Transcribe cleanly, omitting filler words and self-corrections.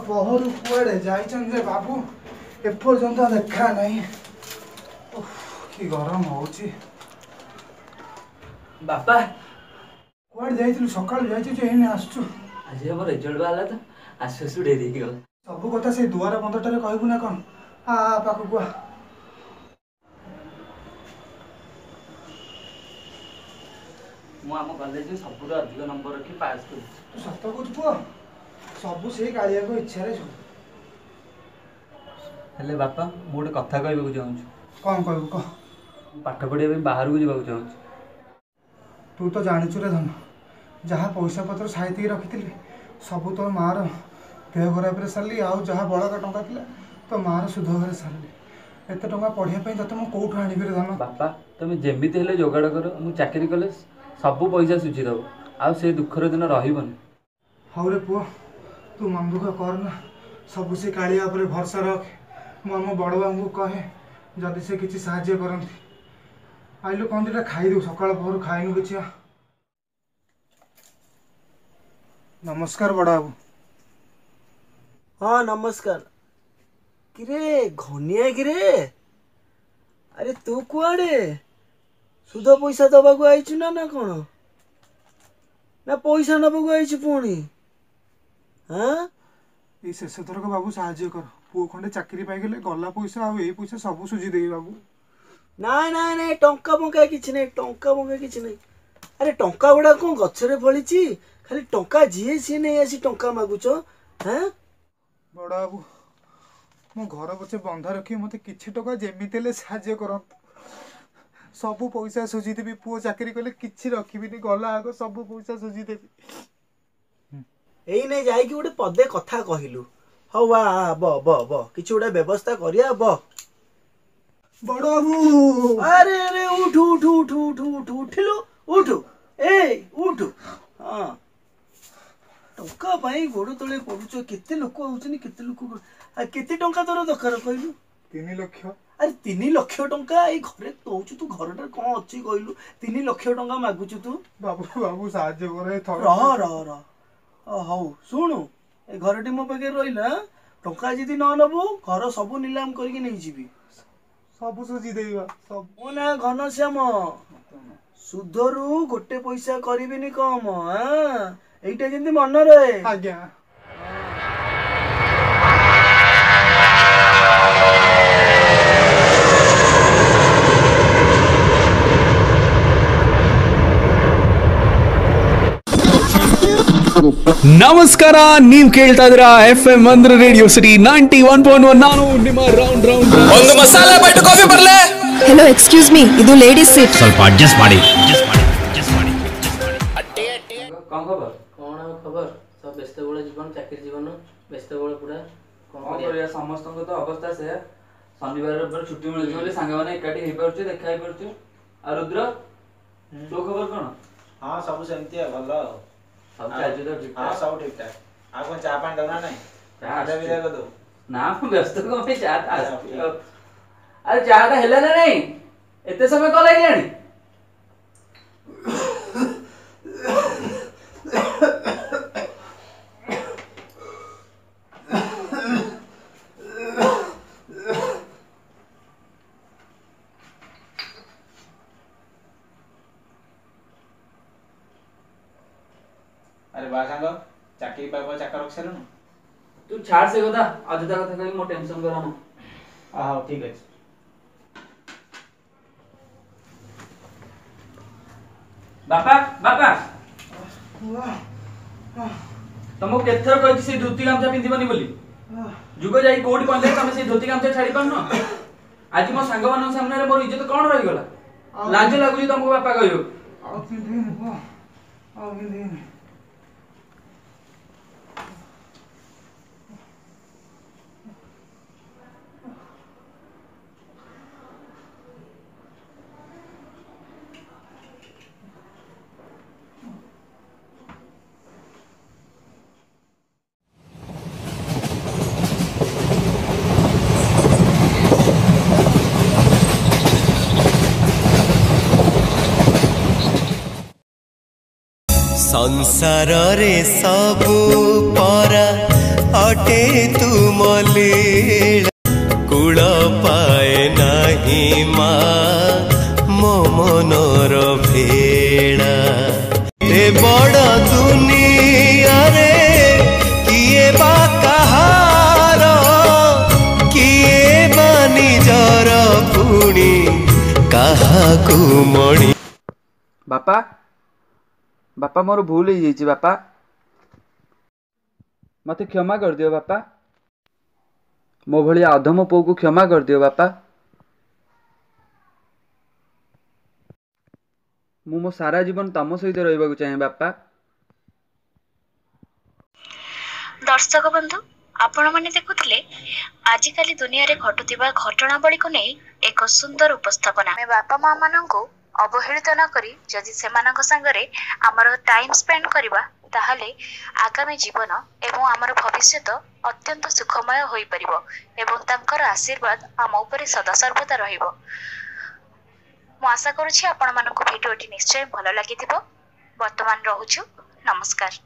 पहर कुआड़े जाइछन बाबू एपर्यंत देखा नहीं। कि गरम होची बापा कुआड़े जाइथिलु सकाळ जाइछु जे एने आसछु। आज हम रिजल्ट वाला तो आसु डेरी गला सब कथा से दुआर 15 कहबू ना कौन आ पाखु कुआ मु आम कॉलेज सबुठ अधिक नंबर रखी पास कर। तू सत कहू पुआ सब से कालिया को इच्छा रे सब। हेले बापा मु गोटे कथा कहबा चाहूँ। कौन कहबू कह। पाठ पढ़िया बाहर को जावाक चाहूँ। तू तो जानिचु रे धन जहाँ पैसा पत्र साइती रखी सब तो मार देह खराब सारी आउ जहाँ बड़का टंका था तो मार सुध घरे सारी एत टंका पढ़ाई ते मुझे कौटू आनी धन। बापा तुम जमी हेल्ले जोगाड़ कर मु चाकरी कले सब पैसा सुझीदेव आउ से दुखर दिन रही। हाँ रे पुआ तू मन दुख करना सब से कालिया पर भरसा रख। मु आम बड़ बाबू कहे जदि से किसी साहाय्य करती आइलु कौन दिटा खाईदे सकाल पहर खाइनु कि। नमस्कार बड़ बाबू। हाँ नमस्कार। किरे घनिया किरे अरे तू कुआड़े सुध पैसा दबाक आईचु ना कौन ना पैसा नबाक आईचु पुणी। हाँ ये शेष थरक बाबू साहाय्य कर पुओ खंडे चाकरी पाइगले गला पैसा आ पैसा सब सुझी देवी बाबू। नाई नाई नाई टंका बंका किछि नहीं टंका बंका किछि नहीं। अरे टंका गुड़ा कौन गछरे फलिछि खाली टंका जीए सी नहीं आसी टंका मागुच। हाँ बड़ बाबू मो घर पछे बंधा रखी मत किछि टका जेमितेले साहाय्य करत सब पैसा सुझी देवी पुओ चाकरी कले किछि रखिबिनी गला आग सब पैसा सुझी देवी। एई नहीं जाइकी गोटे पदे कथा कहिलु हौ वा ब ब ब किछि गोटे व्यवस्था करिया ब। बड़ बाबू अरे अरे उठ उठ उठ उठ उठ उठिलु उठ ए उठ। हाँ टंका पाई गोड़ तले पड़ुछ केते लोक होउछनी केते लोक केते टंका तोर दरकार कहलु। 3 लाख। अरे 3 लाख टंका ए घरे दउछु तू घरटा कोन अछि कहलु 3 लाख टंका मागुछु तू। बाबू बाबू साहाय्य करे थोड़ा रह रह रह हौ सुनु ए घरटी मो पाखे रहिला टंका जदि न नबु घर सब नीलाम करके नहीं जीवी सब सुझी देवा सब। मो ना घनश्याम सुधरू गोटे पैसा करिबिनी कम। हाँ एइटा जेंति मन रहे। आज्ञा ನಮಸ್ಕಾರ ನೀವು ಕೇಳ್ತಾ ಇದ್ದೀರಾ FM ಅಂದ್ರೆ ರೇಡಿಯೋ ಸಿಟಿ 91.1 ನಾನು ನಿಮ್ಮ ರೌಂಡ್ ಒಂದು ಮಸಾಲಾ ಬೈಟ್ ಕಾಫಿ ಬರಲೇ. हेलो एक्सक्यूज मी ಇದು ಲೇಡೀಸ್ ಸೀಟ್ ಸ್ವಲ್ಪ ಅಡ್ಜಸ್ಟ್ ಮಾಡಿ कौन खबर कौन खबर सब व्यस्त बोले जीवन चाकरी जीवन व्यस्त बोले पूरा कौन करिया समस्त को तो अवस्था से शनिवार रविवार छुट्टी मिलछि बोले सांग माने एकाठी हे परछु देखा हे परछु आ रुद्र तो खबर कोन। हां सब सेमती है भलो सब चालू तो ठीक हां सब ठीक ठाक आ कोन चा पान दना नहीं चाटा भी दे दो ना व्यस्त को में चाटा अरे चाटा हेला ना नहीं एते समय को लागिलानी। अरे बा सांग चाकरी पाइबा चाकर रखसेलु तू छाड़ से कथा अजदा कथा कहि मो टेंशन कराना। हां ठीक है बापा बापा तुमको केथर कहि से धोती गामछा पिंदिबनी बोली जुग जाई कोडी पले तमे से धोती गामछा छाड़ी पानो। आज मो संग मान सामने रे मोर इज्जत कोन रही गला लाज लागुजी तुमको बापा कहियो आ पिंदिन हो आ पिंदिन। संसार रे सबु परा अटे तुम लीला कूल पाए नहीं मा मो मनर भेड़ा ए बड़ दुनिया रे किए बा कहार किए बा निजर पुणी काहाकू मणि बापा बापा मोर भूल हो जाइए बापा मत क्षमा कर दियो बापा मो भली अधम पो को क्षमा कर दियो बापा मु मो सारा जीवन तम सहित रहिबा चाहे बापा। दर्शक बंधु आपण माने देखुथिले आजिकाली दुनिया रे घटुथिबा घटनावली को नै एक सुंदर उपस्थापना। मैं बापा माँ मानंको अवहेलित न करी जदि सेमानक संगरे आमर टाइम स्पेंड करबा ताहले आगामी जीवन एवं आमर भविष्यत अत्यंत सुखमय होई परिबो एवं तांकर आशीर्वाद आम उपरे सदा सर्वदा रहिबो। मु आशा करूछि आपण मानक भिडियोटी निश्चय भलो लागिथिबो। वर्तमान रहुछु नमस्कार।